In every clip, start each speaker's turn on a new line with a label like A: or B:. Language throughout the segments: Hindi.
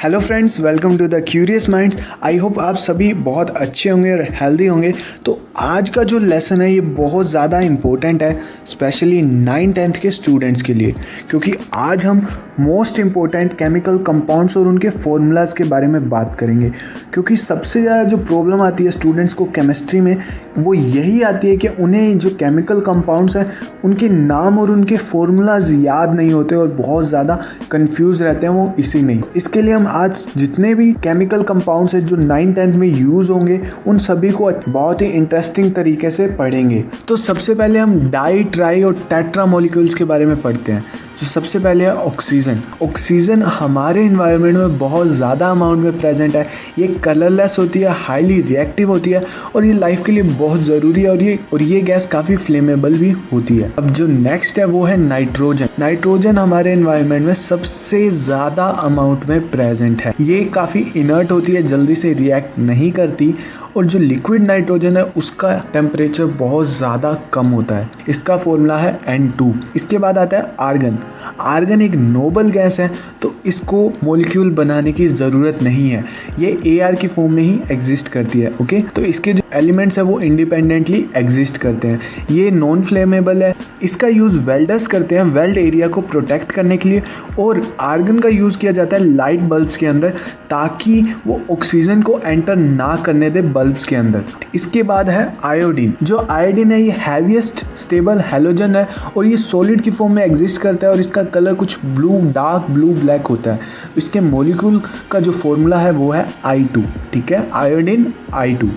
A: Hello friends, welcome to the curious minds. I hope आप सभी बहुत अच्छे होंगे और हेल्दी होंगे। तो आज का जो लेसन है ये बहुत ज़्यादा इम्पोर्टेंट है, स्पेशली 9th-10th के स्टूडेंट्स के लिए, क्योंकि आज हम मोस्ट इम्पोर्टेंट केमिकल कंपाउंड्स और उनके फॉर्मूलाज़ के बारे में बात करेंगे। क्योंकि सबसे ज़्यादा जो प्रॉब्लम आती है स्टूडेंट्स को केमिस्ट्री में वो यही आती है कि उन्हें जो केमिकल कंपाउंड्स हैं उनके नाम और उनके फॉर्मूलाज़ याद नहीं होते और बहुत ज़्यादा कंफ्यूज रहते हैं वो इसी में। इसके लिए हम आज जितने भी केमिकल कंपाउंड्स हैं जो 9th-10th में यूज़ होंगे उन सभी को बहुत ही इंटरेस्टिंग तरीके से पढ़ेंगे। तो सबसे पहले हम डाई, ट्राई और टेट्रा मॉलिक्यूल्स के बारे में पढ़ते हैं। जो सबसे पहले है ऑक्सीजन। ऑक्सीजन हमारे इन्वायरमेंट में बहुत ज़्यादा अमाउंट में प्रेजेंट है। ये कलरलेस होती है, हाईली रिएक्टिव होती है और ये लाइफ के लिए बहुत ज़रूरी है और ये गैस काफ़ी फ्लेमेबल भी होती है। अब जो नेक्स्ट है वो है नाइट्रोजन। नाइट्रोजन हमारे इन्वायरमेंट में सबसे ज़्यादा अमाउंट में प्रेजेंट है। ये काफ़ी इनर्ट होती है, जल्दी से रिएक्ट नहीं करती और जो लिक्विड नाइट्रोजन है उसका टेम्परेचर बहुत ज़्यादा कम होता है। इसका फॉर्मूला है N2। इसके बाद आता है आर्गन। आर्गन एक नोबल गैस है तो इसको मॉलिक्यूल बनाने की ज़रूरत नहीं है, ये AR की फॉर्म में ही एग्जिस्ट करती है। ओके, तो इसके जो एलिमेंट्स है वो इंडिपेंडेंटली एग्जिस्ट करते हैं। ये नॉन फ्लेमेबल है। इसका यूज़ वेल्डर्स करते हैं वेल्ड एरिया को प्रोटेक्ट करने के लिए, और आर्गन का यूज़ किया जाता है लाइट बल्ब्स के अंदर ताकि वो ऑक्सीजन को एंटर ना करने दे बल्ब्स के अंदर। इसके बाद है आयोडीन। जो आयोडीन है ये हैवीएस्ट स्टेबल हैलोजन है और ये सॉलिड की फॉर्म में एग्जिस्ट करता है और इसका कलर कुछ ब्लू, डार्क ब्लू ब्लैक होता है। इसके मॉलिक्यूल का जो फॉर्मूला है वो है I2। ठीक है, आयोडीन I2।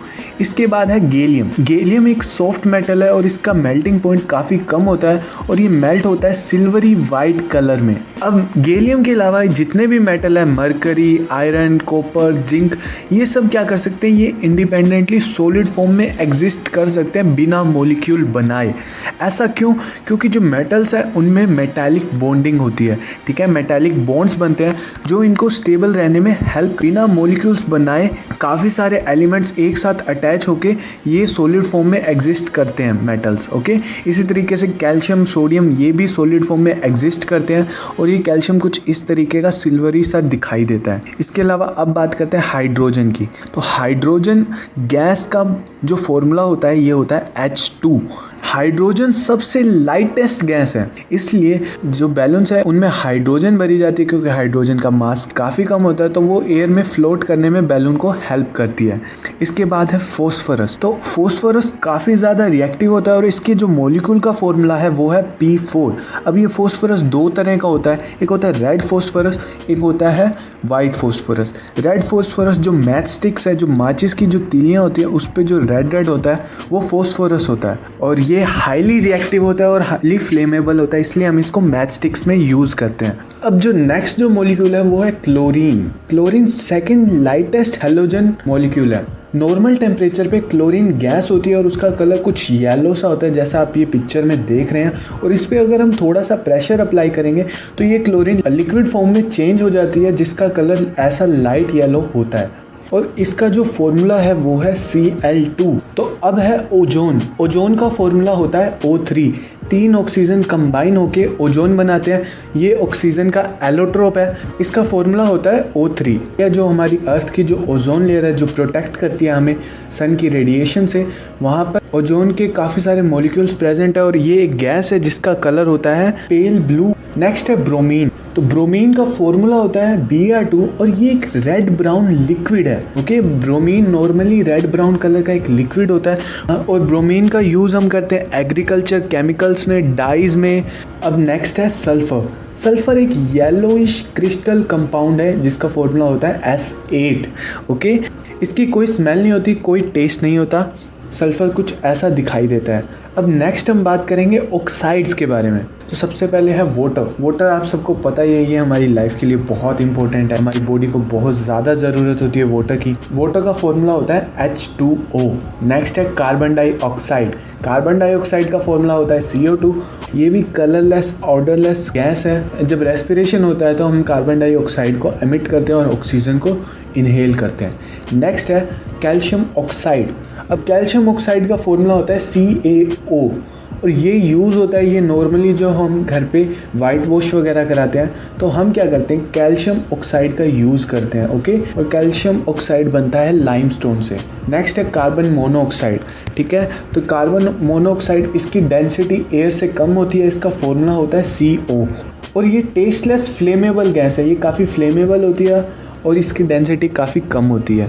A: इसके बाद है गैलियम। गैलियम एक सॉफ्ट मेटल है और इसका मेल्टिंग पॉइंट काफ़ी कम होता है और ये मेल्ट होता है सिल्वरी वाइट कलर में। अब गैलियम के अलावा जितने भी मेटल है, मरकरी, आयरन, कॉपर, जिंक, ये सब क्या कर सकते हैं, ये इंडिपेंडेंटली सॉलिड फॉर्म में एग्जिस्ट कर सकते हैं बिना मॉलिक्यूल बनाए। ऐसा क्यों? क्योंकि जो मेटल्स है उनमें मेटालिक बॉन्डिंग होती है। ठीक है, मेटालिक बॉन्ड्स बनते हैं जो इनको स्टेबल रहने में हेल्प। बिना मॉलिक्यूल्स बनाए काफ़ी सारे एलिमेंट्स एक साथ अटैच होके ये सॉलिड फॉर्म में एग्जिस्ट करते हैं मेटल्स। ओके, इसी तरीके से कैल्शियम, सोडियम, ये भी सॉलिड फॉर्म में एग्जिस्ट करते हैं और ये कैल्शियम कुछ इस तरीके का सिल्वरी सा दिखाई देता है। इसके अलावा अब बात करते हैं हाइड्रोजन की। तो हाइड्रोजन गैस का जो फॉर्मूला होता है ये होता है H2। हाइड्रोजन सबसे लाइटेस्ट गैस है, इसलिए जो बैलून्स है उनमें हाइड्रोजन भरी जाती है क्योंकि हाइड्रोजन का मास काफ़ी कम होता है तो वो एयर में फ्लोट करने में बैलून को हेल्प करती है। इसके बाद है फॉस्फोरस। तो फॉस्फोरस काफ़ी ज़्यादा रिएक्टिव होता है और इसके जो मॉलिक्यूल का फॉर्मूला है वो है P4। अब ये फॉस्फोरस दो तरह का होता है, एक होता है रेड फॉस्फोरस, एक होता है वाइट फॉस्फोरस। रेड फॉस्फोरस जो मैच स्टिक्स है, जो माचिस की जो तीलियाँ होती है उस पर जो रेड रेड होता है वो फॉस्फोरस होता है और ये हाईली रिएक्टिव होता है और हाईली फ्लेमेबल होता है, इसलिए हम इसको मैच स्टिक्स में यूज़ करते हैं। अब जो नेक्स्ट जो मॉलिक्यूल है वो है chlorine. Chlorine second lightest halogen molecule है। नॉर्मल टेम्परेचर पे क्लोरीन गैस होती है और उसका कलर कुछ येलो सा होता है जैसा आप ये पिक्चर में देख रहे हैं, और इस पर अगर हम थोड़ा सा प्रेशर अप्लाई करेंगे तो ये क्लोरीन लिक्विड फॉर्म में चेंज हो जाती है जिसका कलर ऐसा लाइट येलो होता है और इसका जो फॉर्मूला है वो है Cl2। तो अब है ओजोन। ओजोन का फॉर्मूला होता है O3। 3 ऑक्सीजन कंबाइन होके ओजोन बनाते हैं। ये ऑक्सीजन का एलोट्रोप है, इसका फॉर्मूला होता है O3। यह जो हमारी अर्थ की जो ओजोन लेयर है जो प्रोटेक्ट करती है हमें सन की रेडिएशन से, वहाँ पर ओजोन के काफ़ी सारे मॉलिक्यूल्स प्रेजेंट है और ये एक गैस है जिसका कलर होता है पेल ब्लू। नेक्स्ट है ब्रोमीन। तो ब्रोमीन का फॉर्मूला होता है Br2 और ये एक रेड ब्राउन लिक्विड है। Okay, bromine normally red brown colour का एक लिक्विड होता है और ब्रोमीन का यूज़ हम करते हैं एग्रीकल्चर केमिकल्स में, डाइज में। अब नेक्स्ट है सल्फर। सल्फर एक येलोइश क्रिस्टल कंपाउंड है जिसका फॉर्मूला होता है S8। ओके, इसकी कोई स्मेल नहीं होती, कोई टेस्ट नहीं होता, सल्फर कुछ ऐसा दिखाई देता है। अब नेक्स्ट हम बात करेंगे ऑक्साइड्स के बारे में। तो सबसे पहले है वाटर। वाटर आप सबको पता ही है, ये हमारी लाइफ के लिए बहुत इंपॉर्टेंट है, हमारी बॉडी को बहुत ज़्यादा ज़रूरत होती है वाटर की। वाटर का फॉर्मूला होता है H2O। नेक्स्ट है कार्बन डाइऑक्साइड। कार्बन डाइऑक्साइड का फॉर्मूला होता है CO2। ये भी कलरलेस ऑर्डरलेस गैस है। जब रेस्पिरेशन होता है तो हम कार्बन डाइऑक्साइड को एमिट करते हैं और ऑक्सीजन को इनहेल करते हैं। नेक्स्ट है कैल्शियम ऑक्साइड। अब कैल्शियम ऑक्साइड का फॉर्मूला होता है CaO। और ये यूज़ होता है, ये नॉर्मली जो हम घर पे वाइट वॉश वगैरह कराते हैं तो हम क्या करते हैं, कैल्शियम ऑक्साइड का यूज़ करते हैं। ओके, और कैल्शियम ऑक्साइड बनता है लाइमस्टोन से। नेक्स्ट है कार्बन मोनोऑक्साइड। ठीक है, तो कार्बन मोनोऑक्साइड, इसकी डेंसिटी एयर से कम होती है, इसका फॉर्मूला होता है CO। और ये टेस्टलेस फ्लेमेबल गैस है, ये काफ़ी फ्लेमेबल होती है और इसकी डेंसिटी काफ़ी कम होती है।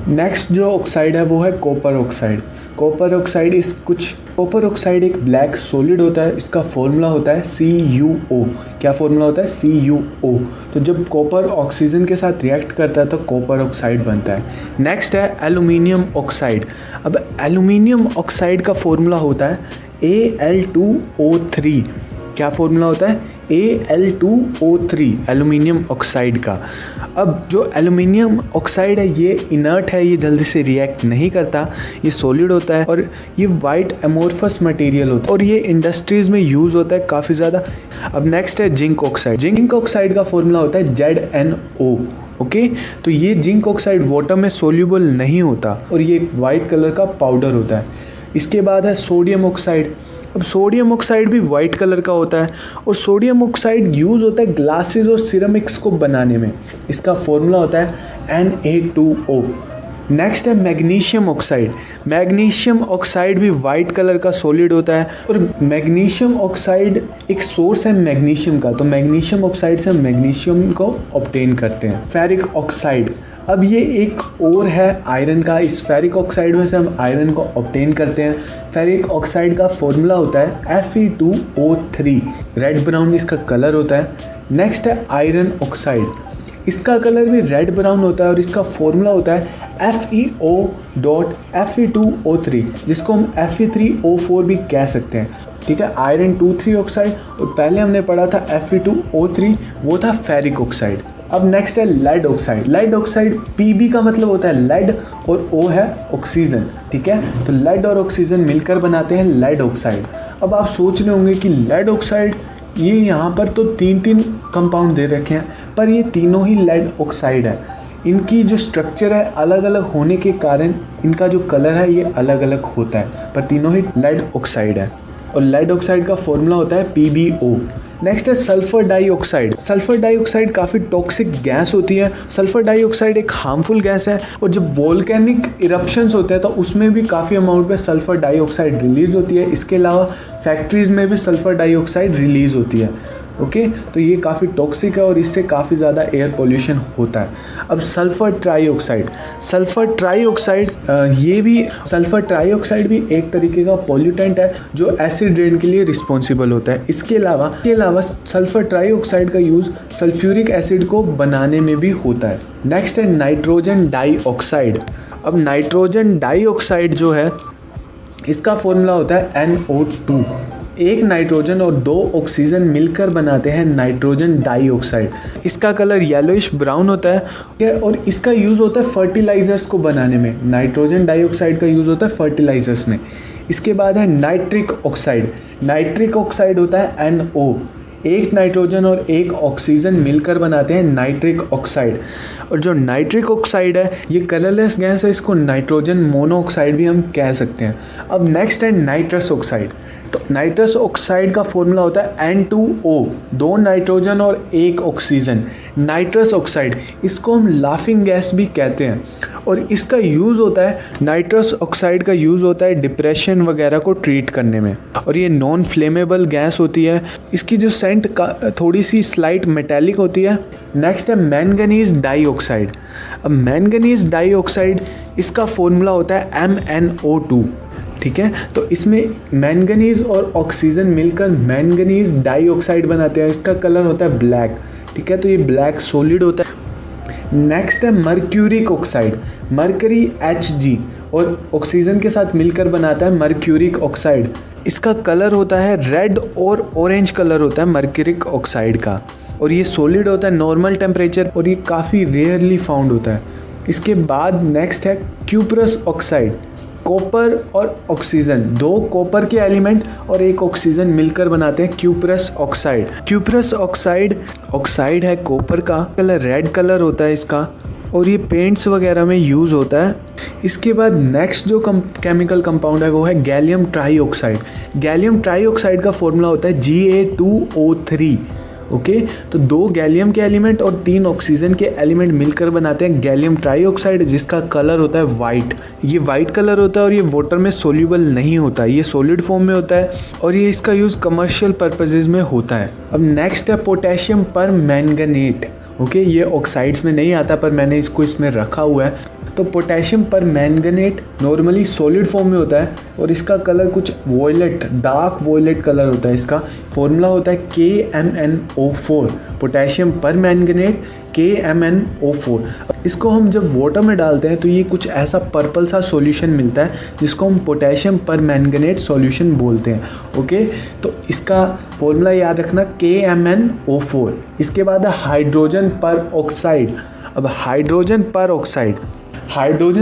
A: नेक्स्ट जो ऑक्साइड है वो है कॉपर ऑक्साइड। कॉपर ऑक्साइड एक ब्लैक सॉलिड होता है, इसका फॉर्मूला होता है CuO। क्या फॉर्मूला होता है? CuO। तो जब कॉपर ऑक्सीजन के साथ रिएक्ट करता है तो कॉपर ऑक्साइड बनता है। नेक्स्ट है एल्यूमिनियम ऑक्साइड। अब एल्यूमिनियम ऑक्साइड का फॉर्मूला होता है Al2O3। क्या फॉर्मूला होता है? Al2O3, एल्यूमिनियम ऑक्साइड का। अब जो एल्यूमिनियम ऑक्साइड है ये इनर्ट है, ये जल्दी से रिएक्ट नहीं करता, ये सॉलिड होता है और ये वाइट एमोर्फस मटेरियल होता है और ये इंडस्ट्रीज़ में यूज़ होता है काफ़ी ज़्यादा। अब नेक्स्ट है जिंक ऑक्साइड। जिंक ऑक्साइड का फॉर्मूला होता है ZnO। ओके, तो ये जिंक ऑक्साइड वाटर में सोल्यूबल नहीं होता और ये एक वाइट कलर का पाउडर होता है। इसके बाद है सोडियम ऑक्साइड। अब सोडियम ऑक्साइड भी वाइट कलर का होता है और सोडियम ऑक्साइड यूज़ होता है ग्लासेस और सिरेमिक्स को बनाने में, इसका फॉर्मूला होता है Na2O। नेक्स्ट है मैग्नीशियम ऑक्साइड। मैग्नीशियम ऑक्साइड भी वाइट कलर का सॉलिड होता है और मैग्नीशियम ऑक्साइड एक सोर्स है मैग्नीशियम का, तो मैग्नीशियम ऑक्साइड से हम मैग्नीशियम को ऑब्टेन करते हैं। फेरिक ऑक्साइड, अब ये एक और है आयरन का, इस फेरिक ऑक्साइड में से हम आयरन को ऑब्टेन करते हैं। फेरिक ऑक्साइड का फॉर्मूला होता है Fe2O3, रेड ब्राउन इसका कलर होता है। नेक्स्ट है आयरन ऑक्साइड, इसका कलर भी रेड ब्राउन होता है और इसका फॉर्मूला होता है FeO.Fe2O3, जिसको हम Fe3O4 भी कह सकते हैं। ठीक है, आयरन 2,3 ऑक्साइड, और पहले हमने पढ़ा था Fe2O3, वो था फेरिक ऑक्साइड। अब नेक्स्ट है lead oxide. Lead oxide, Pb का मतलब होता है लेड और O है ऑक्सीजन। ठीक है, तो लेड और ऑक्सीजन मिलकर बनाते हैं लेड ऑक्साइड। अब आप सोच रहे होंगे कि लेड ऑक्साइड, ये यहाँ पर तो 3 कंपाउंड दे रखे हैं पर ये तीनों ही लेड ऑक्साइड है। इनकी जो स्ट्रक्चर है अलग अलग होने के कारण इनका जो कलर है ये अलग अलग होता है, पर तीनों ही लेड ऑक्साइड है और लेड ऑक्साइड का फॉर्मूला होता है PbO। नेक्स्ट है सल्फर डाइऑक्साइड। सल्फर डाइऑक्साइड काफ़ी टॉक्सिक गैस होती है। सल्फर डाइऑक्साइड एक हार्मफुल गैस है और जब वोल्केनिक इरप्शंस होते हैं तो उसमें भी काफ़ी अमाउंट में सल्फर डाइऑक्साइड रिलीज़ होती है। इसके अलावा फैक्ट्रीज़ में भी सल्फर डाइऑक्साइड रिलीज़ होती है। ओके, तो ये काफ़ी टॉक्सिक है और इससे काफ़ी ज़्यादा एयर पोल्यूशन होता है। अब सल्फर ट्राईऑक्साइड, सल्फर ट्राईऑक्साइड भी एक तरीके का पॉल्यूटेंट है जो एसिड रेन के लिए रिस्पॉन्सिबल होता है। इसके अलावा सल्फर ट्राईऑक्साइड का यूज़ सल्फ्यूरिक एसिड को बनाने में भी होता है। नेक्स्ट है नाइट्रोजन डाइऑक्साइड। अब नाइट्रोजन डाइऑक्साइड जो है इसका फॉर्मूला होता है NO2। एक नाइट्रोजन और 2 ऑक्सीजन मिलकर बनाते हैं नाइट्रोजन डाइऑक्साइड। इसका कलर येलोइश ब्राउन होता है और इसका यूज़ होता है फर्टिलाइजर्स को बनाने में। नाइट्रोजन डाइऑक्साइड का यूज़ होता है फर्टिलाइजर्स में। इसके बाद है नाइट्रिक ऑक्साइड। नाइट्रिक ऑक्साइड होता है NO। एक नाइट्रोजन और 1 ऑक्सीजन मिलकर बनाते हैं नाइट्रिक ऑक्साइड। और जो नाइट्रिक ऑक्साइड है ये कलरलेस गैस है, इसको नाइट्रोजन मोनोऑक्साइड भी हम कह सकते हैं। अब नेक्स्ट है नाइट्रस ऑक्साइड। तो नाइट्रस ऑक्साइड का फॉर्मूला होता है N2O, 2 नाइट्रोजन और 1 ऑक्सीजन। नाइट्रस ऑक्साइड, इसको हम लाफिंग गैस भी कहते हैं और इसका यूज़ होता है, नाइट्रस ऑक्साइड का यूज़ होता है डिप्रेशन वगैरह को ट्रीट करने में और ये नॉन फ्लेमेबल गैस होती है। इसकी जो सेंट थोड़ी सी स्लाइट मेटेलिक होती है। नेक्स्ट है मैंगनीज डाइऑक्साइड। अब मैंगनीज डाइऑक्साइड, इसका फॉर्मूला होता है MnO2। ठीक है, तो इसमें मैंगनीज और ऑक्सीजन मिलकर मैंगनीज डाइऑक्साइड बनाते हैं। इसका कलर होता है ब्लैक। ठीक है, तो ये ब्लैक सॉलिड होता है। नेक्स्ट है मर्क्यूरिक ऑक्साइड। मरकरी Hg और ऑक्सीजन के साथ मिलकर बनाता है मर्क्यूरिक ऑक्साइड। इसका कलर होता है रेड और ऑरेंज कलर होता है मर्क्यूरिक ऑक्साइड का और ये सॉलिड होता है नॉर्मल टेम्परेचर और ये काफ़ी रेयरली फाउंड होता है। इसके बाद नेक्स्ट है क्यूप्रस ऑक्साइड। कॉपर और ऑक्सीजन, 2 कॉपर के एलिमेंट और 1 ऑक्सीजन मिलकर बनाते हैं क्यूप्रस ऑक्साइड। क्यूप्रस ऑक्साइड है कॉपर का, कलर रेड कलर होता है इसका और ये पेंट्स वगैरह में यूज़ होता है। इसके बाद नेक्स्ट जो केमिकल कंपाउंड है वो है गैलियम ट्राईऑक्साइड। गैलियम ट्राईऑक्साइड का फॉर्मूला होता है Ga2O3। ओके, तो 2 गैलियम के एलिमेंट और 3 ऑक्सीजन के एलिमेंट मिलकर बनाते हैं गैलियम ट्राईऑक्साइड, जिसका कलर होता है वाइट। ये वाइट कलर होता है और ये वाटर में सोल्यूबल नहीं होता, ये सॉलिड फॉर्म में होता है और ये इसका यूज़ कमर्शियल पर्पजेज़ में होता है। अब नेक्स्ट है पोटेशियम परमैंगनेट। ओके, ये ऑक्साइड्स में नहीं आता पर मैंने इसको इसमें रखा हुआ है। तो potassium permanganate normally solid form में होता है और इसका कलर कुछ वॉयलेट, डार्क वॉयलेट कलर होता है। इसका फॉर्मूला होता है KMnO4, पोटेशियम परमैंगनेट KMnO4। इसको हम जब वाटर में डालते हैं तो ये कुछ ऐसा पर्पल सा सॉल्यूशन मिलता है जिसको हम पोटेशियम परमैंगनेट सॉल्यूशन बोलते हैं। ओके, तो इसका फॉर्मूला याद रखना KMnO4। इसके बाद है हाइड्रोजन पर ऑक्साइड। अब हाइड्रोजन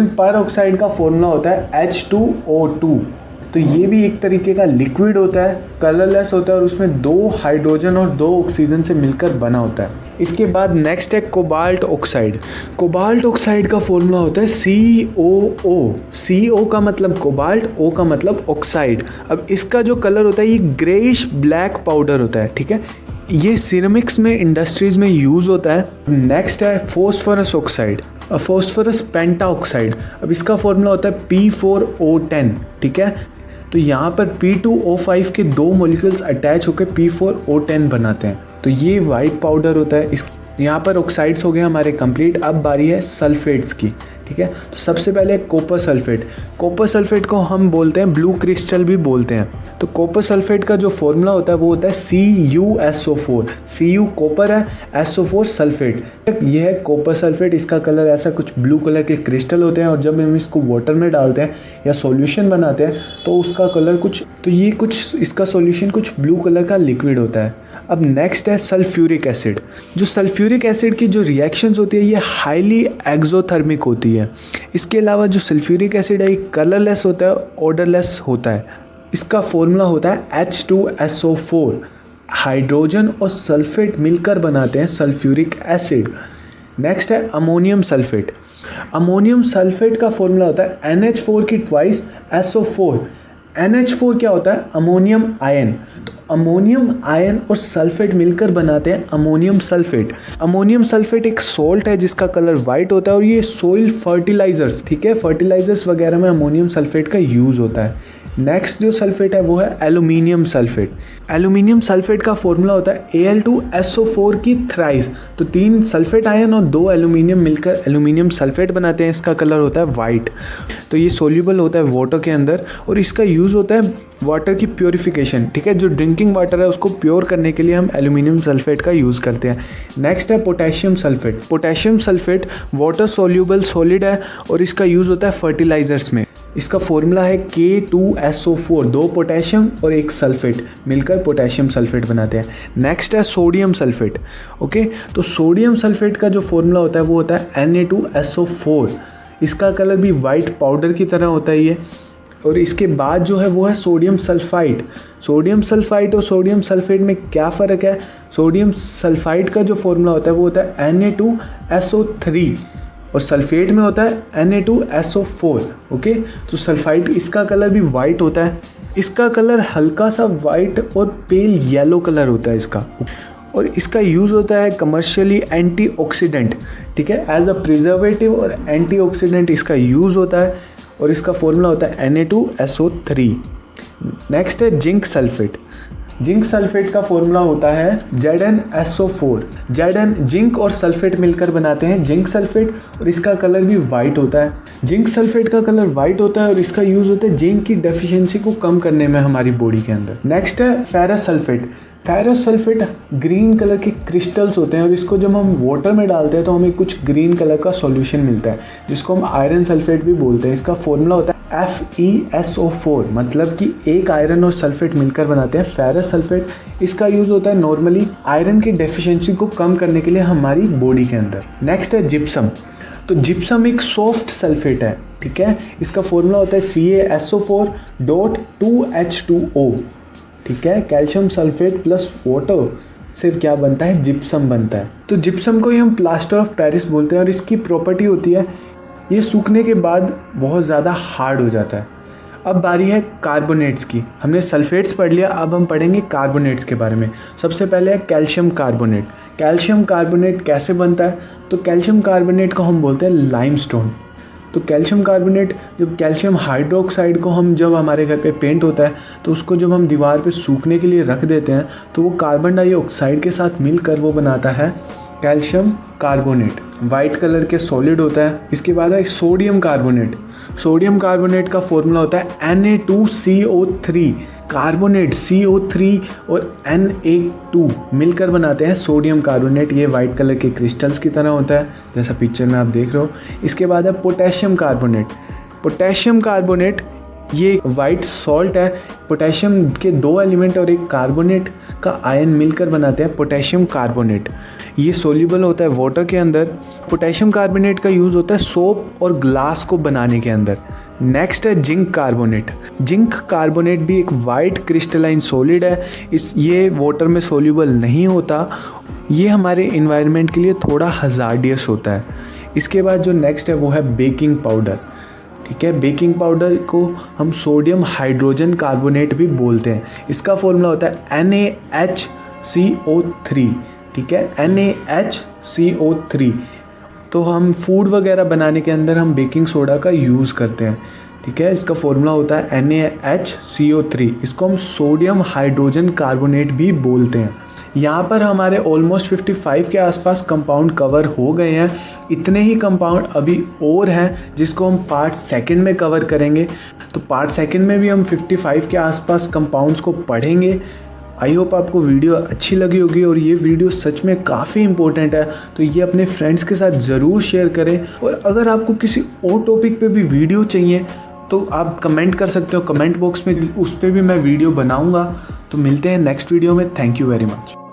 A: पर ऑक्साइड का फॉर्मूला होता है H2O2। तो ये भी एक तरीके का लिक्विड होता है, कलरलेस होता है और उसमें 2 हाइड्रोजन और 2 ऑक्सीजन से मिलकर बना होता है। इसके बाद नेक्स्ट है कोबाल्ट ऑक्साइड। कोबाल्ट ऑक्साइड का फॉर्मूला होता है COO। CO का मतलब कोबाल्ट, O का मतलब ऑक्साइड। अब इसका जो कलर होता है ये ग्रेइश ब्लैक पाउडर होता है। ठीक है, ये सिरेमिक्स में, इंडस्ट्रीज़ में यूज़ होता है। नेक्स्ट है फॉस्फोरस ऑक्साइड, फॉस्फोरस पेंटाऑक्साइड। अब इसका फॉर्मूला होता है P4O10। ठीक है, तो यहाँ पर P2O5 के 2 मॉलिक्यूल्स अटैच होकर P4O10 बनाते हैं। तो ये वाइट पाउडर होता है। इस यहाँ पर ऑक्साइड्स हो गए हमारे कंप्लीट। अब बारी है सल्फेट्स की। ठीक है, तो सबसे पहले कॉपर सल्फेट। कॉपर सल्फेट को हम बोलते हैं ब्लू क्रिस्टल भी बोलते हैं। तो कॉपर सल्फेट का जो फॉर्मूला होता है वो होता है CuSO4। Cu कॉपर है, SO4 सल्फेट। ये है कॉपर सल्फेट। इसका कलर ऐसा कुछ ब्लू कलर के क्रिस्टल होते हैं और जब हम इसको वाटर में डालते हैं या सॉल्यूशन बनाते हैं तो उसका कलर कुछ, तो ये कुछ इसका सॉल्यूशन कुछ ब्लू कलर का लिक्विड होता है। अब नेक्स्ट है सल्फ्यूरिक एसिड। जो सल्फ्यूरिक एसिड की जो रिएक्शंस होती है ये हाईली एक्सोथर्मिक होती है। इसके अलावा जो सल्फ्यूरिक एसिड है ये कलरलेस होता है, ऑडरलेस होता है। इसका फॉर्मूला होता है H2SO4। हाइड्रोजन और सल्फेट मिलकर बनाते हैं सल्फ्यूरिक एसिड। नेक्स्ट है अमोनियम सल्फेट। अमोनियम सल्फेट का फॉर्मूला होता है NH4 की ट्वाइस SO4। NH4 क्या होता है? Ammonium ion. तो अमोनियम आयन और सल्फेट मिलकर बनाते हैं अमोनियम सल्फेट। अमोनियम सल्फेट एक सॉल्ट है जिसका कलर वाइट होता है और ये सोइल फर्टिलाइजर्स, ठीक है, फर्टिलाइजर्स वगैरह में अमोनियम सल्फेट का यूज़ होता है। नेक्स्ट जो सल्फेट है वो है एल्यूमिनियम सल्फेट। एल्यूमिनियम सल्फेट का फॉर्मूला होता है Al2SO4 की थ्राइस। तो 3 सल्फेट आयन और 2 एल्यूमिनियम मिलकर एल्यूमिनियम सल्फेट बनाते हैं। इसका कलर होता है वाइट। तो ये सोल्यूबल होता है वाटर के अंदर और इसका यूज़ होता है वाटर की प्योरीफिकेशन, ठीक है, जो ड्रिंकिंग वाटर है उसको प्योर करने के लिए हम एल्यूमिनियम सल्फेट का यूज़ करते हैं। नेक्स्ट है potassium sulphate. Potassium sulphate water soluble solid है और इसका यूज़ होता है फर्टिलाइजर्स में। इसका फॉर्मूला है K2SO4, 2 पोटेशियम और 1 सल्फेट मिलकर पोटेशियम सल्फेट बनाते हैं। नेक्स्ट है सोडियम सल्फेट। ओके, तो सोडियम सल्फेट का जो फॉर्मूला होता है वो होता है Na2SO4। इसका कलर भी वाइट पाउडर की तरह होता है ये। और इसके बाद जो है वो है सोडियम सल्फाइड। सोडियम सल्फाइड और सोडियम सल्फेट में क्या फ़र्क है? सोडियम सल्फाइड का जो फॉर्मूला होता है वो होता है Na2SO3 और सल्फेट में होता है Na2SO4। ओके, तो सल्फाइड, इसका कलर भी वाइट होता है। इसका कलर हल्का सा वाइट और पेल येलो कलर होता है इसका। और इसका यूज़ होता है कमर्शियली एंटीऑक्सीडेंट, ठीक है, एज अ प्रिजर्वेटिव और एंटीऑक्सीडेंट इसका यूज़ होता है और इसका फॉर्मूला होता है Na2SO3। नेक्स्ट है जिंक सल्फेट। जिंक सल्फेट का फॉर्मूला होता है ZnSO4। Zn जिंक और सल्फेट मिलकर बनाते हैं जिंक सल्फेट और इसका कलर भी वाइट होता है। जिंक सल्फेट का कलर वाइट होता है और इसका यूज़ होता है जिंक की डेफिशिएंसी को कम करने में हमारी बॉडी के अंदर। नेक्स्ट है ferrous sulphate. Ferrous sulphate green colour के क्रिस्टल्स होते हैं और इसको जब हम वाटर में डालते हैं तो हमें कुछ ग्रीन कलर का सॉल्यूशन मिलता है जिसको हम आयरन सल्फेट भी बोलते हैं। इसका फॉर्मूला होता है FeSO4, मतलब कि एक आयरन और सल्फेट मिलकर बनाते हैं फेरस सल्फेट। इसका यूज़ होता है नॉर्मली आयरन की डेफिशिएंसी को कम करने के लिए हमारी बॉडी के अंदर। नेक्स्ट है जिप्सम। तो जिप्सम एक सॉफ्ट सल्फेट है, ठीक है, इसका फॉर्मूला होता है CaSO4.2H2O, ठीक है, कैल्शियम सल्फेट प्लस वाटर से क्या बनता है, जिप्सम बनता है। तो जिप्सम को ही हम प्लास्टर ऑफ पेरिस बोलते हैं और इसकी प्रॉपर्टी होती है ये सूखने के बाद बहुत ज़्यादा हार्ड हो जाता है। अब बारी है कार्बोनेट्स की। हमने सल्फेट्स पढ़ लिया, अब हम पढ़ेंगे कार्बोनेट्स के बारे में। सबसे पहले है कैल्शियम कार्बोनेट। कैल्शियम कार्बोनेट कैसे बनता है? तो कैल्शियम कार्बोनेट को हम बोलते हैं लाइमस्टोन। तो कैल्शियम कार्बोनेट, जब कैल्शियम हाइड्रोक्साइड को हम जब हमारे घर पे पेंट होता है तो उसको जब हम दीवार पे सूखने के लिए रख देते हैं तो वो कार्बन डाइऑक्साइड के साथ मिलकर वो बनाता है कैल्शियम कार्बोनेट। वाइट कलर के सॉलिड होता है। इसके बाद है सोडियम कार्बोनेट। सोडियम कार्बोनेट का फॉर्मूला होता है Na2CO3। कार्बोनेट CO3 और Na2 मिलकर बनाते हैं सोडियम कार्बोनेट। ये वाइट कलर के क्रिस्टल्स की तरह होता है जैसा पिक्चर में आप देख रहे हो। इसके बाद है पोटेशियम कार्बोनेट। पोटेशियम कार्बोनेट ये एक वाइट सॉल्ट है। पोटेशियम के 2 एलिमेंट और एक कार्बोनेट का आयन मिलकर बनाते हैं पोटेशियम कार्बोनेट। ये सोल्यूबल होता है वाटर के अंदर। पोटेशियम कार्बोनेट का यूज़ होता है सोप और ग्लास को बनाने के अंदर। नेक्स्ट है जिंक कार्बोनेट। जिंक कार्बोनेट भी एक वाइट क्रिस्टलाइन सॉलिड है। ये वाटर में सोल्यूबल नहीं होता। ये हमारे इन्वायरमेंट के लिए थोड़ा हज़ार्डियस होता है। इसके बाद जो नेक्स्ट है वो है बेकिंग पाउडर। ठीक है, बेकिंग पाउडर को हम सोडियम हाइड्रोजन कार्बोनेट भी बोलते हैं। इसका फॉर्मूला होता है NaHCO3। ठीक है, NaHCO3। तो हम फूड वगैरह बनाने के अंदर हम बेकिंग सोडा का यूज़ करते हैं। ठीक है, इसका फॉर्मूला होता है NaHCO3। इसको हम सोडियम हाइड्रोजन कार्बोनेट भी बोलते हैं। यहाँ पर हमारे ऑलमोस्ट 55 के आसपास कंपाउंड कवर हो गए हैं। इतने ही कंपाउंड अभी और हैं जिसको हम पार्ट सेकंड में कवर करेंगे। तो पार्ट सेकंड में भी हम 55 के आसपास कंपाउंड्स को पढ़ेंगे। आई होप आपको वीडियो अच्छी लगी होगी और ये वीडियो सच में काफ़ी इंपॉर्टेंट है, तो ये अपने फ्रेंड्स के साथ ज़रूर शेयर करें। और अगर आपको किसी और टॉपिक पे भी वीडियो चाहिए तो आप कमेंट कर सकते हो कमेंट बॉक्स में, उस पर भी मैं वीडियो बनाऊँगा। तो मिलते हैं नेक्स्ट वीडियो में। Thank you very much.